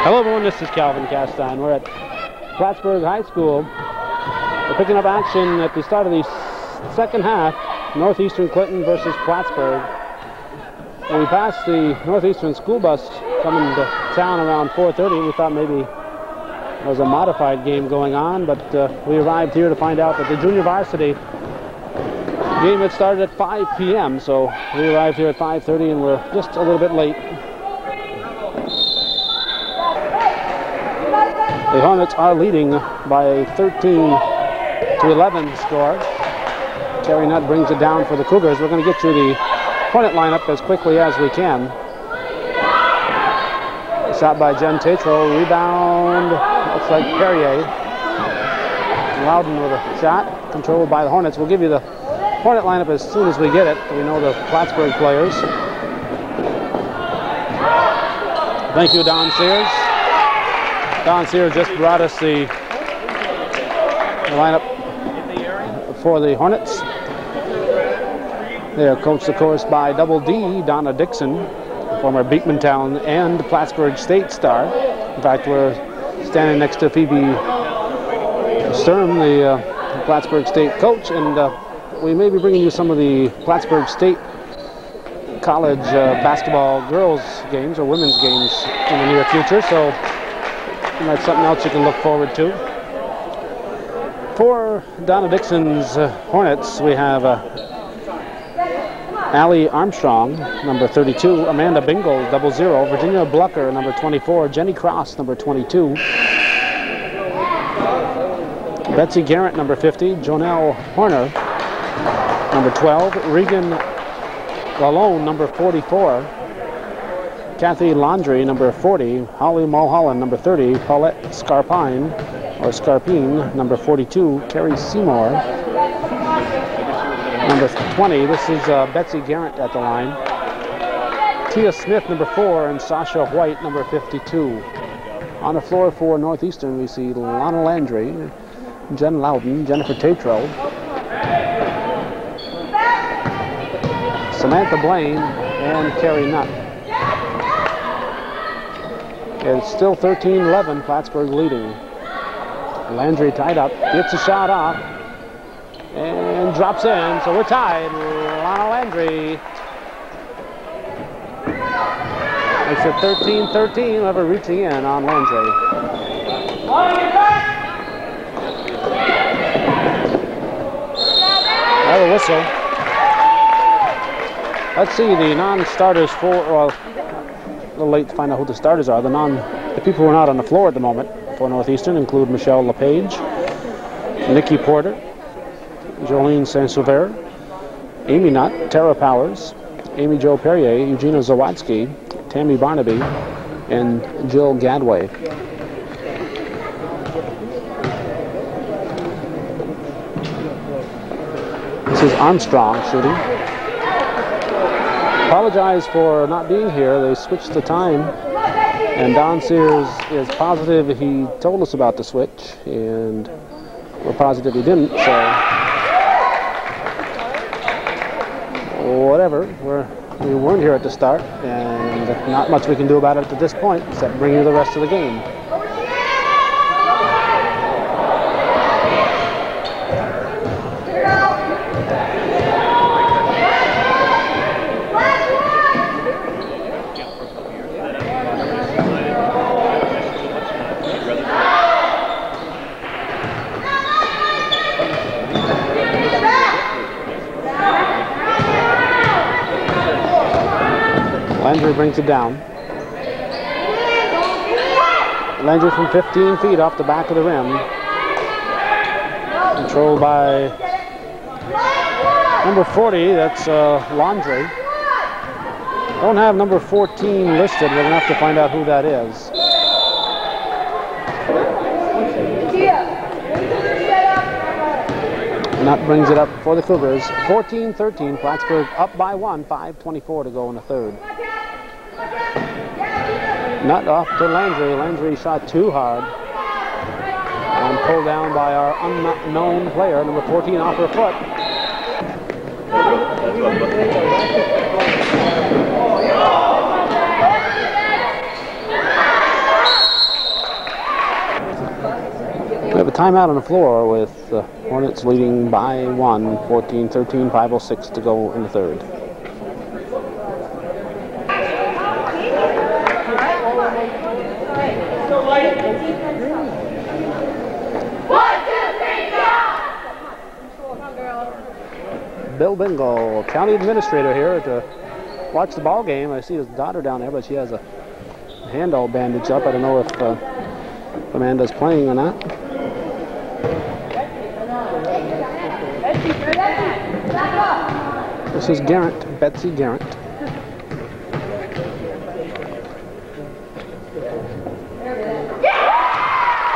Hello everyone, this is Calvin Castine. We're at Plattsburgh High School. We're picking up action at the start of the second half. Northeastern Clinton versus Plattsburgh. And we passed the Northeastern school bus coming to town around 4:30. We thought maybe there was a modified game going on, but we arrived here to find out that the junior varsity game had started at 5 p.m. So we arrived here at 5:30 and we're just a little bit late. The Hornets are leading by a 13-11 score. Terry Nutt brings it down for the Cougars. We're going to get you the Hornet lineup as quickly as we can. Shot by Jen Tatro. Rebound. Looks like Perrier. Loudon with a shot. Controlled by the Hornets. We'll give you the Hornet lineup as soon as we get it. We know the Plattsburgh players. Thank you, Don Sears. Don Sears just brought us the lineup for the Hornets. They are coached, of course, by Double D, Donna Dixon, former Beekmantown and Plattsburgh State star. In fact, we're standing next to Phoebe Sturm, the Plattsburgh State coach, and we may be bringing you some of the Plattsburgh State college basketball girls games or women's games in the near future, so that's something else you can look forward to. For Donna Dixon's Hornets, we have Allie Armstrong, number 32, Amanda Bingle, 00, Virginia Blucker, number 24, Jenny Cross, number 22, Betsy Garrett, number 50, Jonelle Horner, number 12, Regan Lalone, number 44, Kathy Landry, number 40, Holly Mulholland, number 30, Paulette Scarpine, number 42, Carrie Seymour, number 20. This is Betsy Garrett at the line. Tia Smith, number 4, and Sasha White, number 52. On the floor for Northeastern, we see Lana Landry, Jen Loudon, Jennifer Tatro, Samantha Blaine, and Carrie Nutt. It's still 13-11, Plattsburgh leading. Landry tied up, gets a shot off, and drops in, so we're tied. Lana Landry makes it 13-13, whoever reaching in on Landry. Have a whistle. Let's see the non-starters for, well, a little late to find out who the starters are. The people who are not on the floor at the moment for Northeastern include Michelle LePage, Nikki Porter, Jolene Saint-Sauveur, Amy Nutt, Tara Powers, Amy Jo Perrier, Eugenia Zawatsky, Tammy Barnaby, and Jill Gadway. This is Armstrong shooting. Apologize for not being here. They switched the time, and Don Sears is positive he told us about the switch, and we're positive he didn't, so whatever. We weren't here at the start, and not much we can do about it at this point except bring you the rest of the game. Landry brings it down. Landry from 15 feet off the back of the rim. Controlled by number 40, that's Landry. Don't have number 14 listed. We're going to have to find out who that is. Nutt brings it up for the Cougars. 14-13, Plattsburgh up by 1, 5:24 to go in the third. Nutt off to Landry. Landry shot too hard. And pulled down by our unknown player, number 14, off her foot. have a timeout on the floor with the Hornets leading by 1, 14-13, 5:06 to go in the third. Bill Bingle, county administrator here to watch the ball game. I see his daughter down there, but she has a hand all bandaged up. I don't know if Amanda's playing or not. This is Garrett, Betsy Garrett.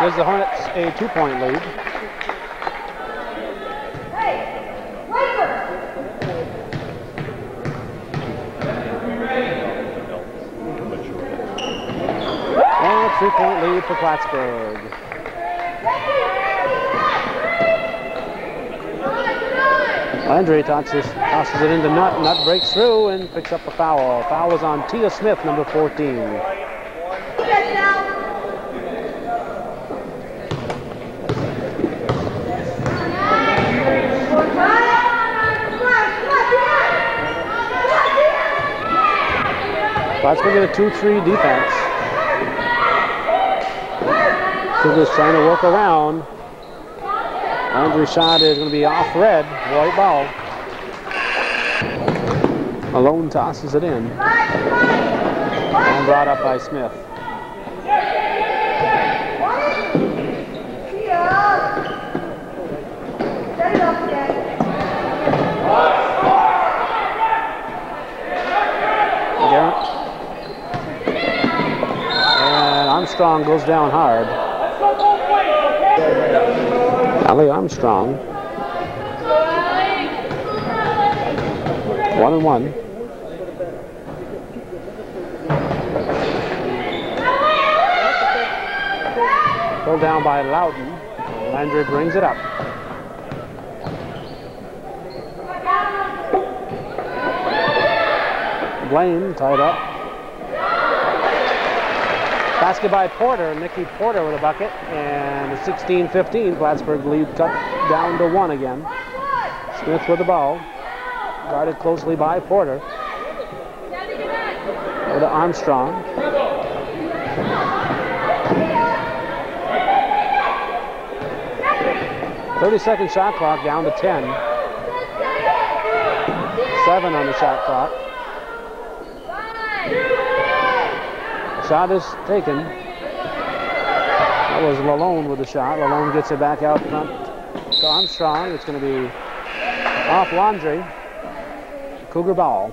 Gives the Hornets a 2-point lead. And a 3-point lead for Plattsburgh. Landry tosses it into Nutt. Nutt breaks through and picks up a foul. Foul was on Tia Smith, number 14. Plattsburgh get a 2-3 defense. Cougars trying to work around. Landry's shot is going to be off red, white ball. Malone tosses it in. And brought up by Smith. Garrett. And Armstrong goes down hard. Allie Armstrong. 1-1. Pulled down by Loudon. Landry brings it up. Blaine tied up. Basket by Porter. Nikki Porter with a bucket. And 16-15. Plattsburgh lead cut down to 1 again. Smith with the ball. Guarded closely by Porter. Over to Armstrong. .30-second shot clock down to 10. 7 on the shot clock. Shot is taken. That was Lalone with the shot. Lalone gets it back out front to Armstrong. It's going to be off Landry. Cougar ball.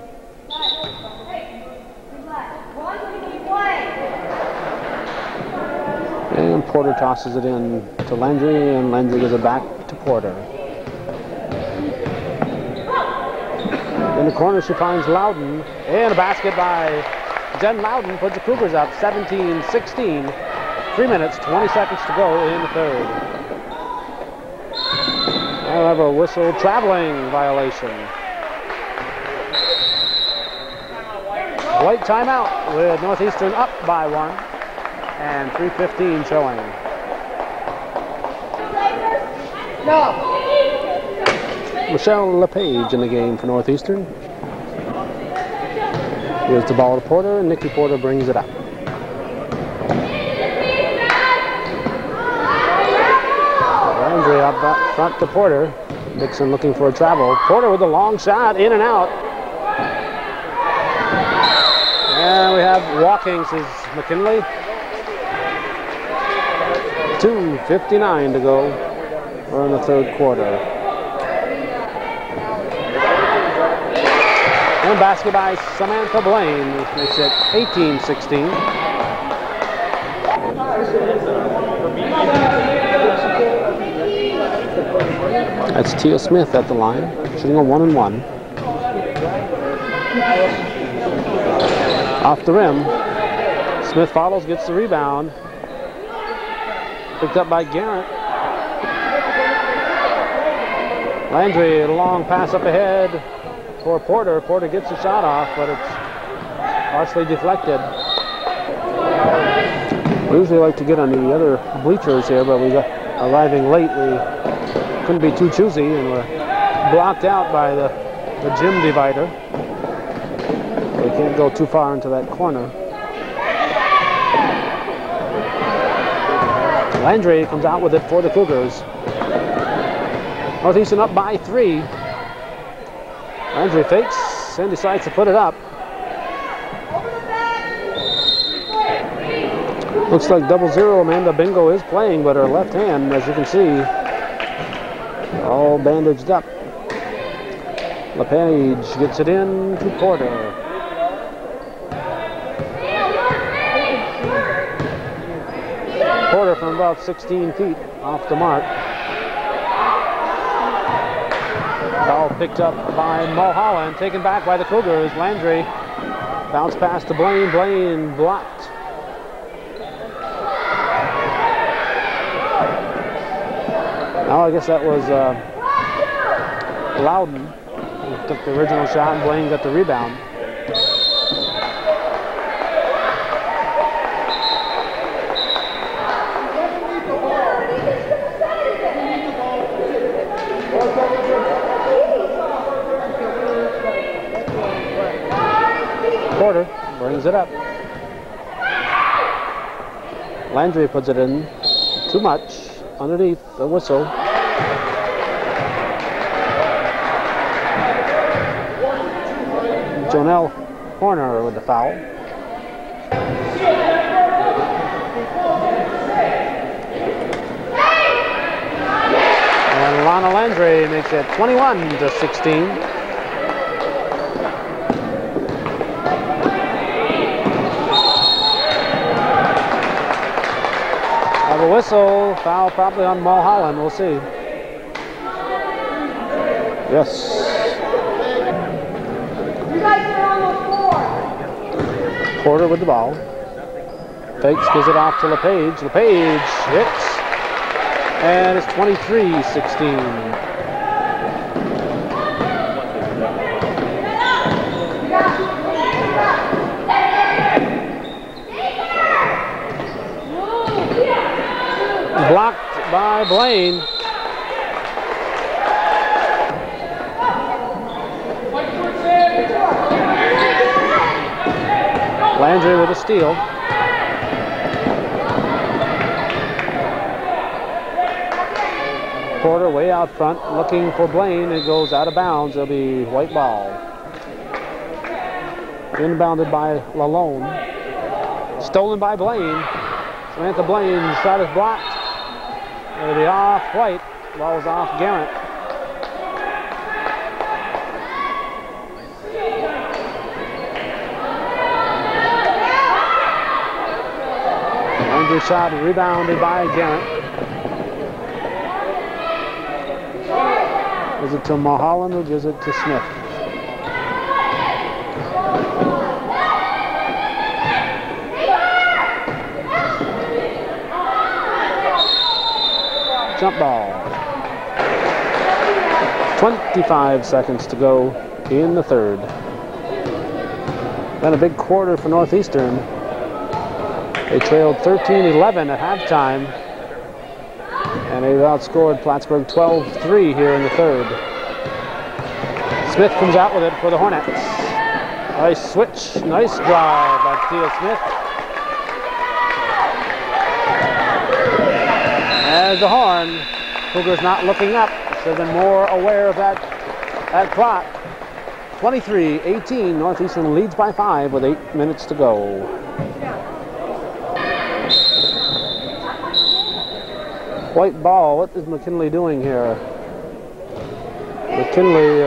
And Porter tosses it in to Landry, and Landry gives it back to Porter. In the corner, she finds Loudon, and a basket by Jen Loudon puts the Cougars up 17-16. 3 minutes, 20 seconds to go in the third. I'll have a whistle traveling violation. Late timeout with Northeastern up by 1 and 3:15 showing. Michelle LePage in the game for Northeastern. Here's the ball to Porter, and Nikki Porter brings it up. Landry up front to Porter. Dixon looking for a travel. Porter with a long shot, in and out. And we have walking, says McKinley. 2:59 to go. We're in the third quarter. And basket by Samantha Blaine, which makes it 18-16. That's Tia Smith at the line, shooting a 1-and-1. Off the rim. Smith follows, gets the rebound. Picked up by Garrett. Landry, a long pass up ahead for Porter. Porter gets the shot off, but it's partially deflected. We usually like to get on the other bleachers here, but we arriving late, we couldn't be too choosy, and we're blocked out by the gym divider. We can't go too far into that corner. Landry comes out with it for the Cougars. Northeastern up by 3. Landry fakes and decides to put it up. Looks like 0-0. Amanda Bingo is playing, but her left hand, as you can see, all bandaged up. LePage gets it in to Porter. Porter from about 16 feet off the mark. Ball picked up by Mulholland, taken back by the Cougars. Landry bounce pass to Blaine. Blaine blocked. Oh, I guess that was Loudon who took the original shot, and Blaine got the rebound. Porter brings it up. Landry puts it in too much. Underneath the whistle. Jonelle Horner with the foul. And Lana Landry makes it 21-16. A whistle, foul probably on Mulholland, we'll see. Yes. Porter with the ball. Fakes, gives it off to LePage. LePage hits, and it's 23-16. Blocked by Blaine. Landry with a steal. Porter way out front looking for Blaine. It goes out of bounds. It'll be white ball. Inbounded by Lalone. Stolen by Blaine. Samantha Blaine's shot is blocked. It'll be off White. Ball's off Garrett. Andrew shot rebounded by Garrett. Gives it to Mulholland, who gives it to Smith. Jump ball. 25 seconds to go in the third. Been a big quarter for Northeastern. They trailed 13-11 at halftime, and they've outscored Plattsburgh 12-3 here in the third. Smith comes out with it for the Hornets. Nice switch, nice drive by Tia Smith. As the horn, Cougars not looking up. Should have been more aware of that clock. 23-18, Northeastern leads by 5 with 8 minutes to go. White ball, what is McKinley doing here? McKinley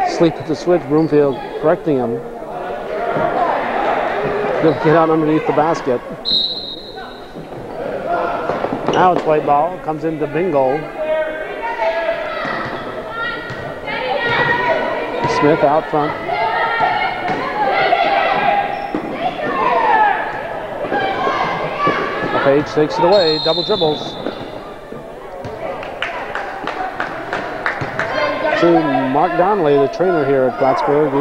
asleep at the switch, Broomfield correcting him. He'll get out underneath the basket. Now it's white ball, comes into Bingo. Smith out front. Page takes it away, double dribbles. See Mark Donnelly, the trainer here at Plattsburgh,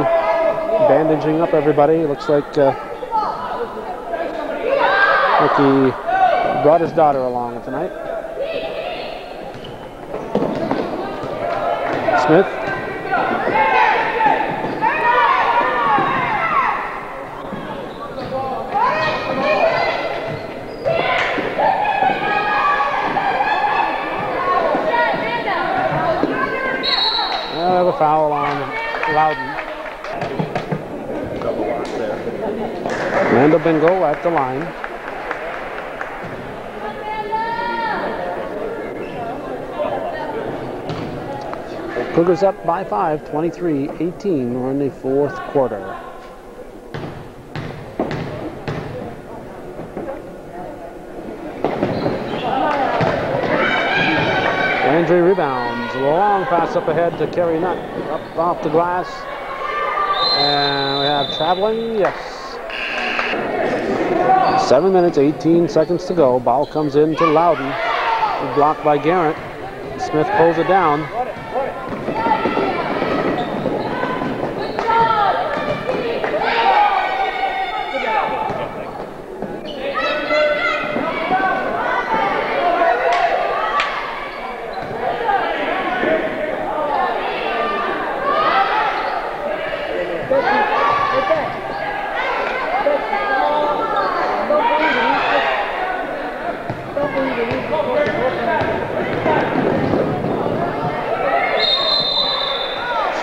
bandaging up everybody. Looks like he Brought his daughter along tonight. Smith. Have a foul on Loudon. Randall Bingo at the line. Cougars up by 5, 23-18. We're in the fourth quarter. Landry rebounds. A long pass up ahead to Kerry Nutt. Up off the glass. And we have traveling, yes. 7 minutes, 18 seconds to go. Ball comes in to Loudon. Blocked by Garrett. Smith pulls it down.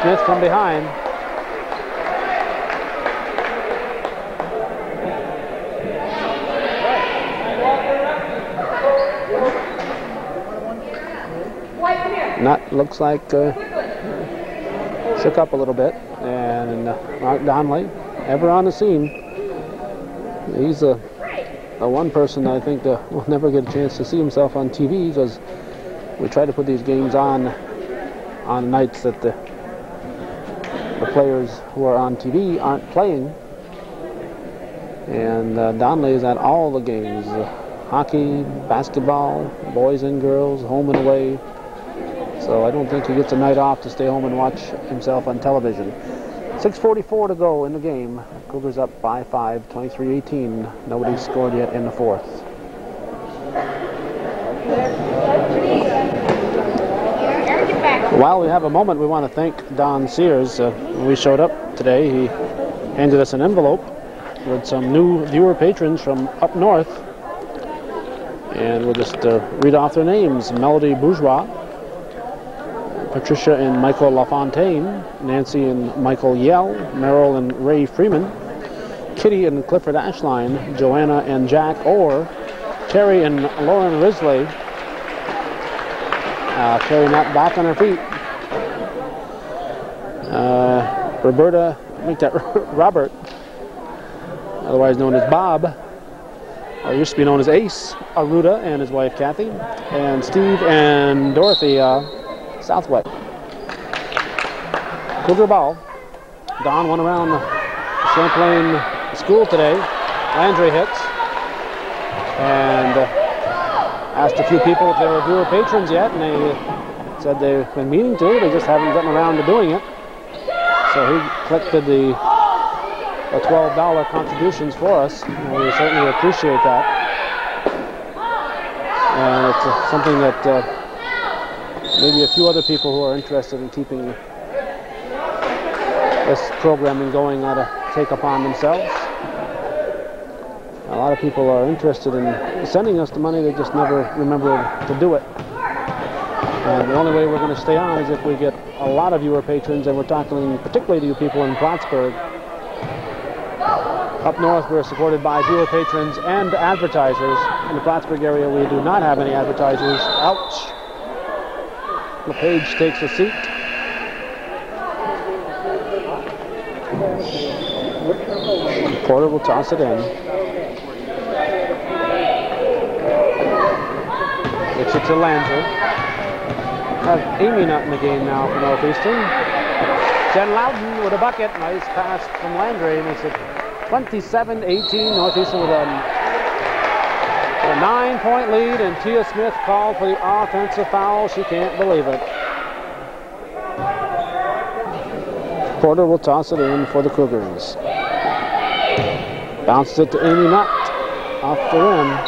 Smith from behind. Nutt looks like shook up a little bit, and Mark Donnelly, ever on the scene. He's the one person I think will never get a chance to see himself on TV, because we try to put these games on nights that the players who are on TV aren't playing. And Donnelly is at all the games. Hockey, basketball, boys and girls, home and away. So I don't think he gets a night off to stay home and watch himself on television. 6:44 to go in the game. Cougars up by 5, 23-18. Nobody's scored yet in the fourth. While we have a moment, we want to thank Don Sears. When we showed up today, he handed us an envelope with some new viewer patrons from up north. And we'll just read off their names. Melody Bourgeois, Patricia and Michael LaFontaine, Nancy and Michael Yell, Merrill and Ray Freeman, Kitty and Clifford Ashline, Joanna and Jack Orr, Terry and Lauren Risley. Terry not back on her feet. Roberta, Robert, otherwise known as Bob, or used to be known as Ace, Aruda and his wife Kathy, and Steve and Dorothy Southwest. Cougar ball. Don went around Champlain School today. Landry hits. And asked a few people if they were viewer patrons yet, and they said they've been meaning to. They just haven't gotten around to doing it. So he collected the $12 contributions for us, and we certainly appreciate that. And it's something that maybe a few other people who are interested in keeping this programming going ought to take upon themselves. A lot of people are interested in sending us the money, they just never remember to do it. And the only way we're going to stay on is if we get a lot of viewer patrons, and we're talking particularly to you people in Plattsburgh. Up north, we're supported by viewer patrons and advertisers. In the Plattsburgh area, we do not have any advertisers. Ouch! LePage takes a seat. Porter will toss it in. Gets it to Landry. Have Amy Nutt in the game now for Northeastern. Jen Loudon with a bucket. Nice pass from Landry. Makes it 27-18. Northeastern with a 9-point lead, and Tia Smith called for the offensive foul. She can't believe it. Porter will toss it in for the Cougars. Bounces it to Amy Nutt off the rim.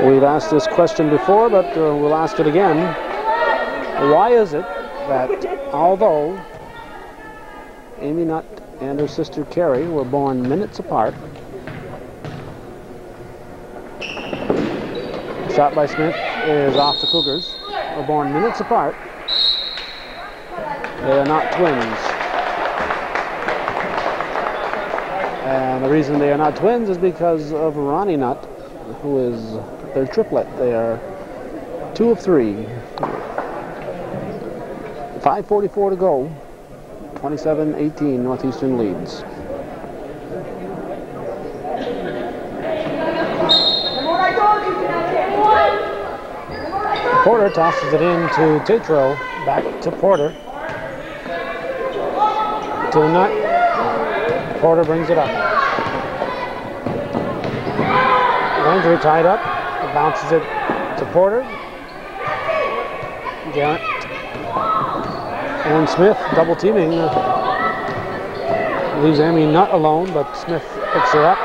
We've asked this question before, but we'll ask it again. Why is it that although Amy Nutt and her sister Carrie were born minutes apart, shot by Smith is off the Cougars, were born minutes apart, they are not twins? And the reason they are not twins is because of Ronnie Nutt, who is their triplet. They are 2 of 3. 5:44 to go. 27-18, Northeastern leads. Porter tosses it in to Tatro. Back to Porter. To Nutt. Porter brings it up. Landry tied up. Bounces it to Porter. Garrett and Smith double teaming. Leaves Amy Nutt alone, but Smith picks her up.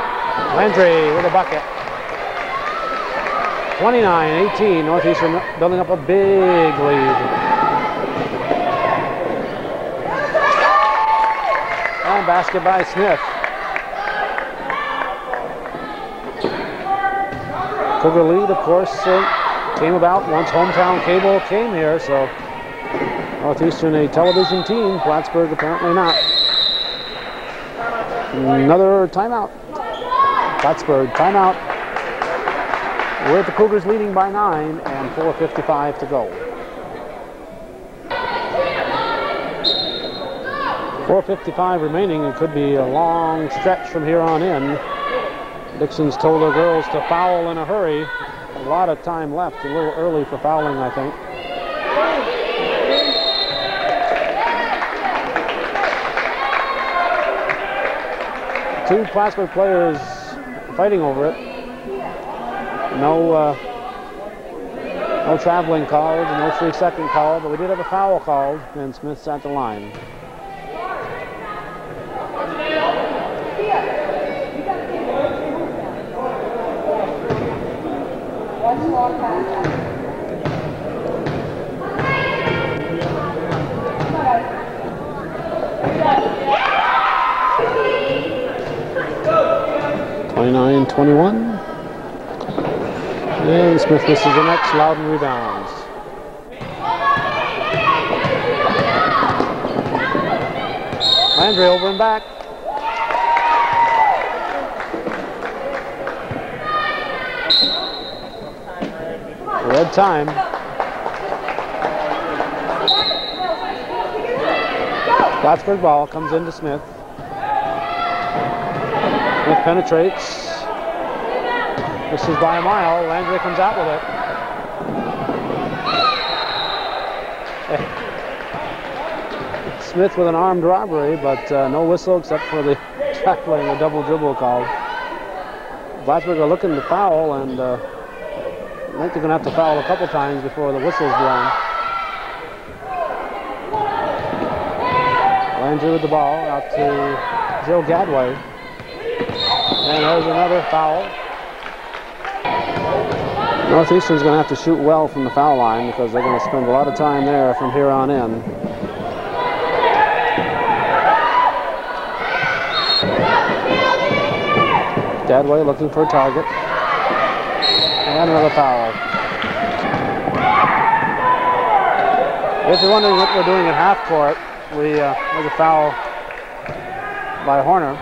Landry with a bucket. 29-18. Northeastern building up a big lead. And basket by Smith. Cougar lead, of course, came about once Hometown Cable came here, so Northeastern a television team, Plattsburgh apparently not. Another timeout. Plattsburgh timeout with the Cougars leading by 9 and 4:55 to go. 4:55 remaining. It could be a long stretch from here on in. Dixon's told her girls to foul in a hurry. A lot of time left. A little early for fouling, I think. Two Plattsburgh players fighting over it. No traveling called, no 3-second call, but we did have a foul called, and Smith's at the line. (29-21). And Smith misses the next. Loudon rebounds. Landry over and back. Red time. Plattsburgh ball comes into Smith. Smith penetrates. This is by a mile. Landry comes out with it. Smith with an armed robbery, but no whistle except for the tackling, a double dribble call. Plattsburgh are looking to foul, and I think they're going to have to foul a couple times before the whistle's blown. Landry with the ball out to Joe Gadway. And there's another foul. Northeastern's going to have to shoot well from the foul line because they're going to spend a lot of time there from here on in. Gadway looking for a target. And another foul. If you're wondering what we're doing at half court, there's a foul by Horner.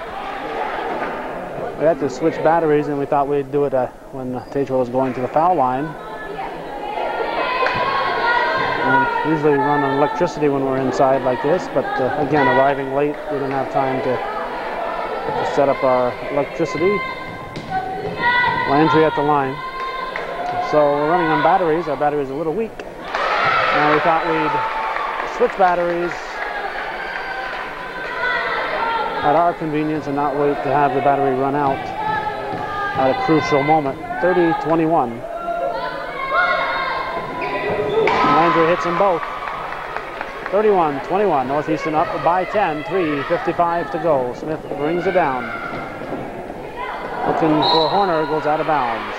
We had to switch batteries, and we thought we'd do it when Tatro was going to the foul line. And usually we run on electricity when we're inside like this, but again, arriving late, we didn't have time to set up our electricity. Landry at the line. So we're running on batteries. Our battery's a little weak. Now we thought we'd switch batteries at our convenience and not wait to have the battery run out at a crucial moment. 30-21. Landry hits them both. 31-21. Northeastern up by 10. 3:55 to go. Smith brings it down. Looking for Horner, goes out of bounds.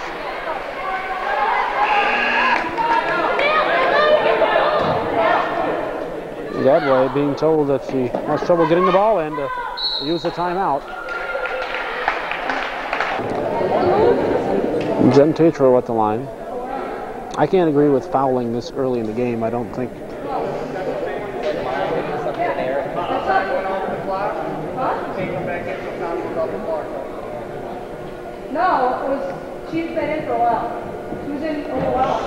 Gadway being told that she has trouble getting the ball in to use the timeout. Jen Tatro at the line. I can't agree with fouling this early in the game, I don't think. No, it was, she's been in for a while. She was in for a while.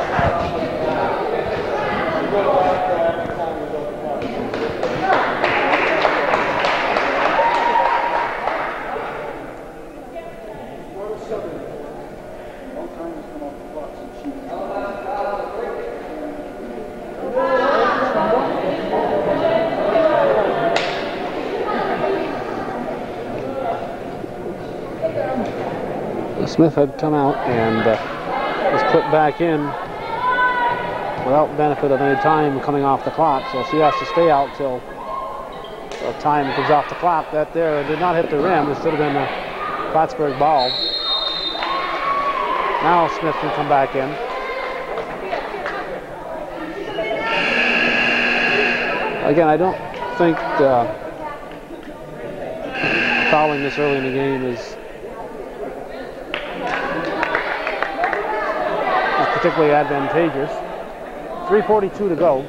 Smith had come out and was put back in without benefit of any time coming off the clock, so she has to stay out till time comes off the clock. That there did not hit the rim. It should have been a Plattsburgh ball. Now Smith can come back in. Again, I don't think fouling this early in the game is particularly advantageous. 3:42 to go.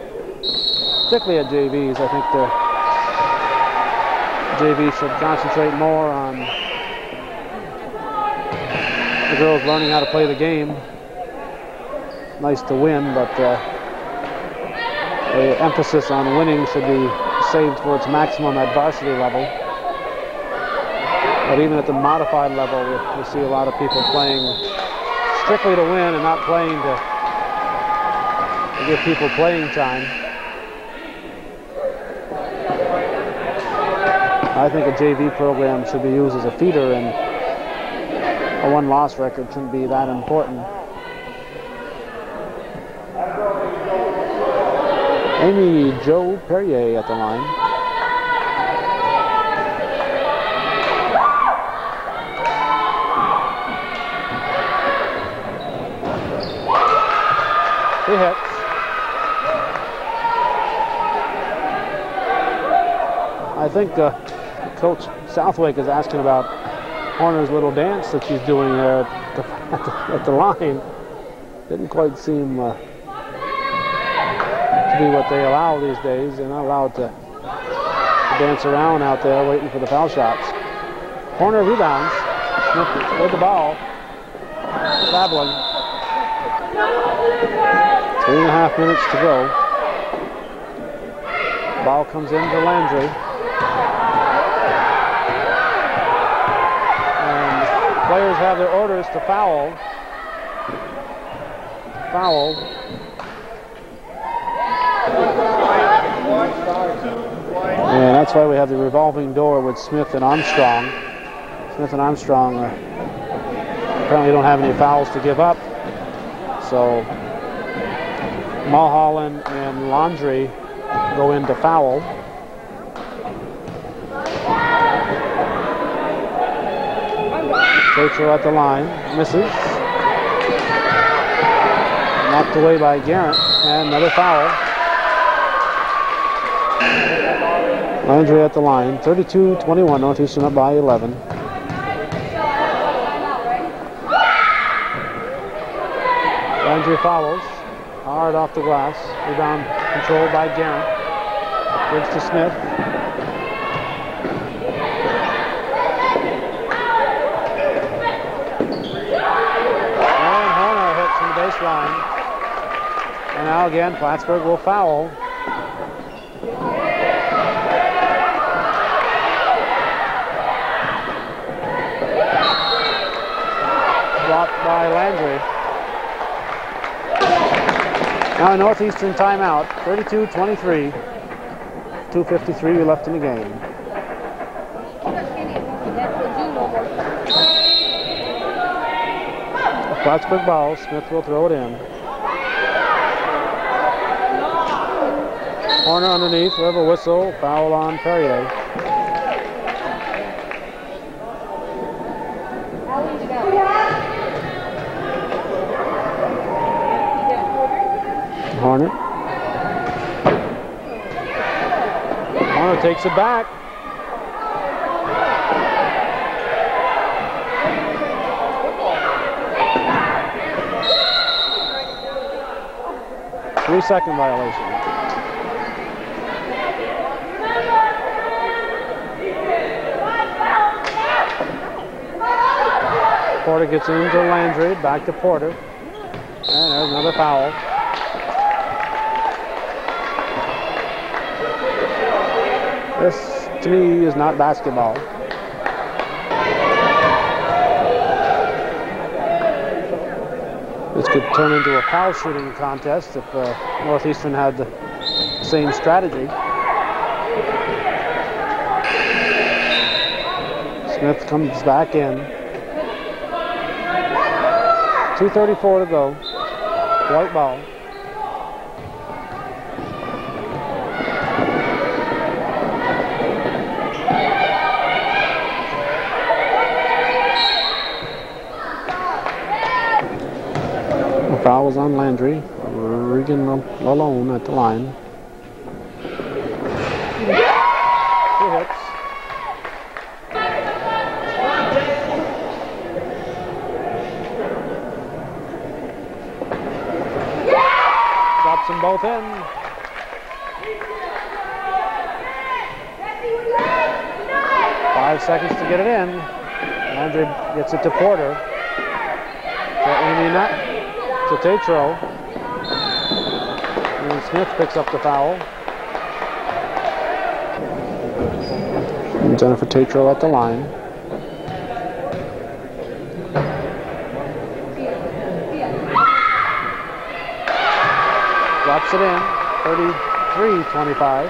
Particularly at JVs, I think the JV should concentrate more on the girls learning how to play the game. Nice to win, but the emphasis on winning should be saved for its maximum at varsity level. But even at the modified level, we see a lot of people playing strictly to win and not playing to give people playing time. I think a JV program should be used as a feeder, and a one-loss record shouldn't be that important. Amy Jo Perrier at the line. He hits. I think Coach Southwick is asking about Horner's little dance that she's doing there at the line. Didn't quite seem to be what they allow these days. They're not allowed to dance around out there waiting for the foul shots. Horner rebounds. Smith with the ball. Babbling. 3.5 minutes to go. Ball comes into Landry. And players have their orders to foul. And that's why we have the revolving door with Smith and Armstrong. Smith and Armstrong apparently don't have any fouls to give up. So Mulholland and Landry go in to foul. Tatro at the line, misses. Knocked away by Garrett, and another foul. Landry at the line, 32-21, Northeastern up by 11. Landry follows. Hard off the glass. Rebound controlled by Garrett. Gives to Smith. And Horner hits from the baseline. And now again, Plattsburgh will foul. Blocked by Landry. Now a Northeastern timeout, 32-23, 2:53 left in the game. Plattsburgh ball, Smith will throw it in. Horner underneath, we have a whistle, foul on Perrier. Horner. Porter takes it back. Three-second violation. Porter gets into Landry, back to Porter. And there's another foul. This, to me, is not basketball. This could turn into a foul shooting contest if Northeastern had the same strategy. Smith comes back in. 2:34 to go. White ball. The foul was on Landry. Regan alone at the line. 2 hits. Drops them both in. Five seconds to get it in. Landry gets it to Porter. To Amy Nutt. To Tatro. And Smith picks up the foul. And Jennifer Tatro at the line. Drops it in. 33-25.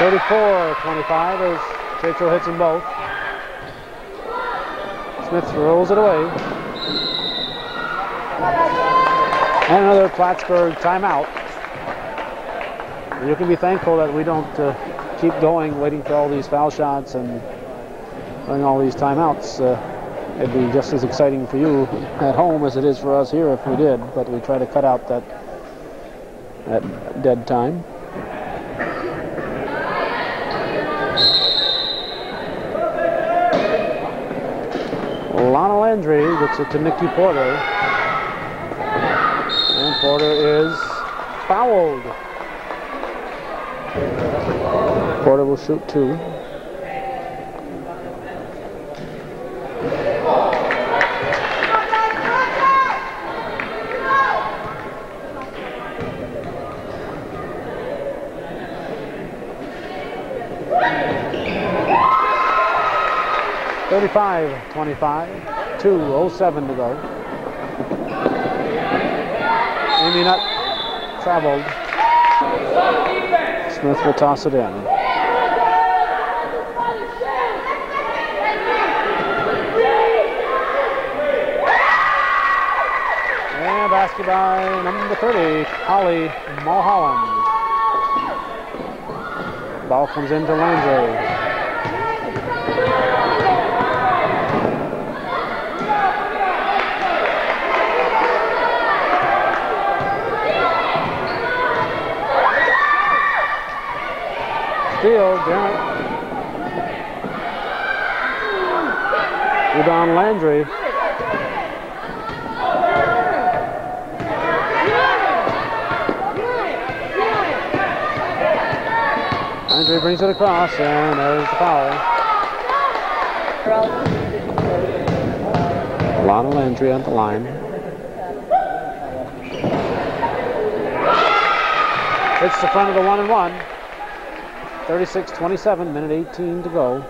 .25 as Tatro hits them both. Smith rolls it away. And another Plattsburgh timeout. You can be thankful that we don't keep going, waiting for all these foul shots and running all these timeouts. It'd be just as exciting for you at home as it is for us here if we did, but we try to cut out that dead time. Lana Landry gets it to Nikki Porter. And Porter is fouled. Porter will shoot 2. .25, 2:07 to go. Amy Nutt traveled. Smith will toss it in. And basket by number 30, Holly Mulholland. Ball comes into Landry. Steal, Garrett. Udon Landry. Landry brings it across, and there's the foul. Lana Landry on the line. Hits the front of the 1-and-1. 36-27, minute 18 to go.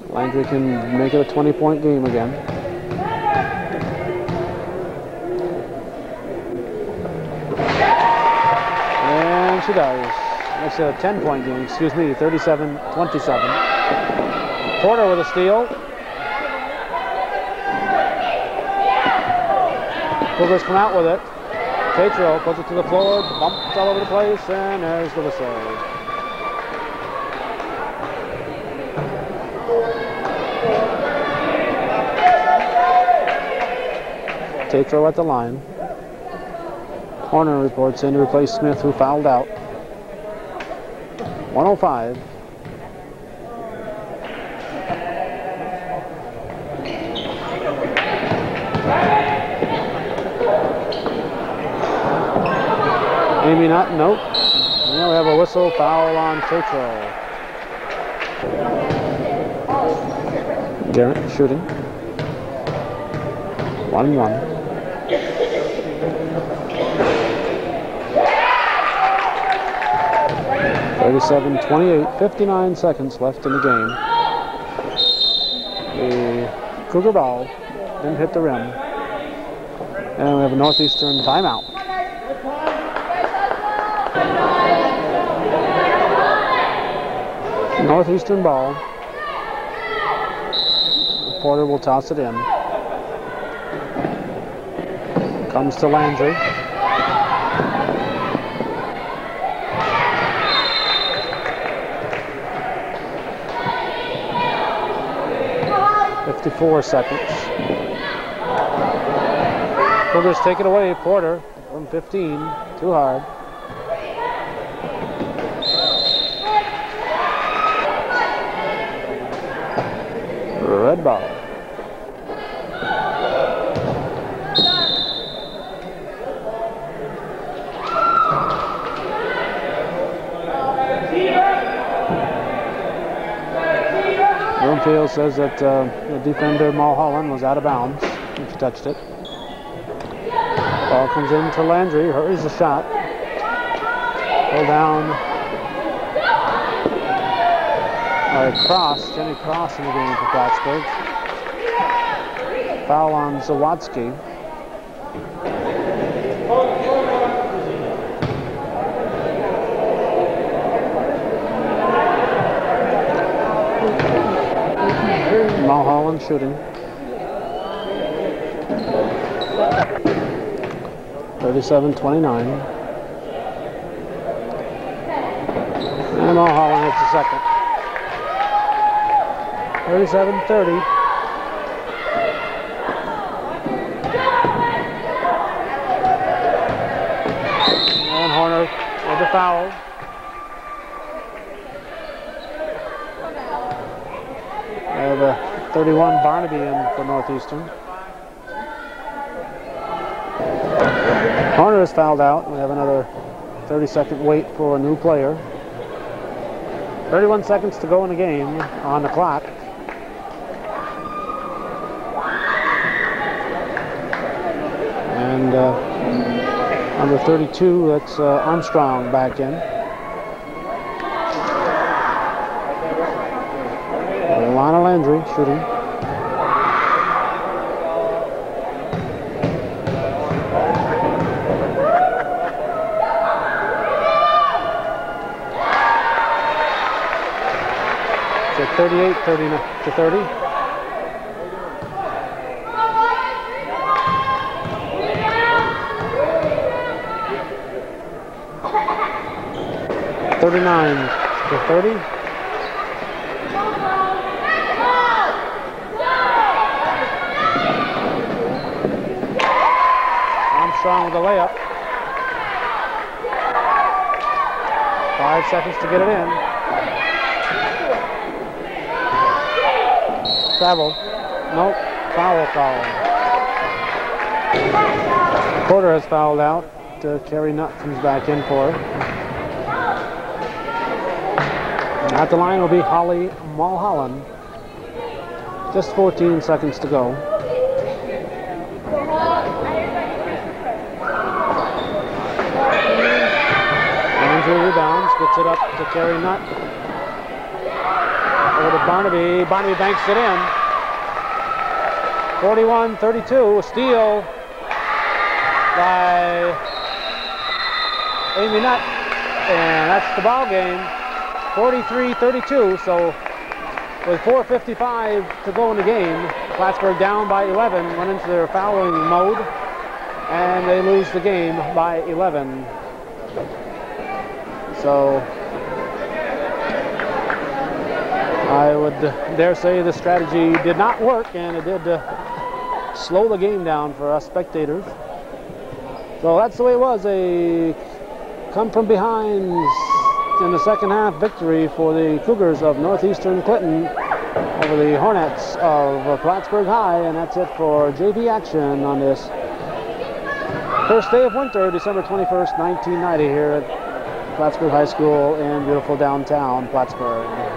Landry can make it a 20-point game again. And she does. Makes it a 10-point game, excuse me, 37-27. Porter with a steal. Cougars come out with it. Tatro puts it to the floor, bumps all over the place, and there's the whistle. Take throw at the line. Horner reports in to replace Smith, who fouled out. 105. Amy Nutt, nope. And now we have a whistle, foul on Tetro. Garrett shooting. 1-1. (37-28), 59 seconds left in the game. The Cougar ball didn't hit the rim. And we have a Northeastern timeout. Northeastern ball. Porter will toss it in. Comes to Landry. (54 seconds). Cougars take it away. Porter from 15. Too hard. Red ball. Broomfield says that the defender Mulholland was out of bounds when she touched it. Ball comes in to Landry, hurries the shot. Pull down Jenny Cross in the game for Plattsburgh. Foul on Zawadzki. Mulholland shooting. 37-29. And Mulholland hits the second. 37-30. And Horner with the foul. We have a 31 Barnaby in for Northeastern. Horner is fouled out. We have another 30-second wait for a new player. 31 seconds to go in the game on the clock. And number 32, that's Armstrong back in. Lana Landry shooting. So 38-30. (39-30). Armstrong with the layup. 5 seconds to get it in. Travel. Nope. Foul call. Porter has fouled out. Carrie Nutt comes back in for her. At the line will be Holly Mulholland. Just 14 seconds to go. Andrew rebounds, gets it up to Carrie Nutt. Over to Barnaby. Barnaby banks it in. 41-32. A steal by Amy Nutt. And that's the ball game. 43-32, so with 4:55 to go in the game, Plattsburgh down by 11, went into their fouling mode, and they lose the game by 11. So I would dare say the strategy did not work, and it did slow the game down for us spectators. So that's the way it was. A come from behind in the second half victory for the Cougars of Northeastern Clinton over the Hornets of Plattsburgh High. And that's it for JV action on this first day of winter, December 21st, 1990 here at Plattsburgh High School in beautiful downtown Plattsburgh.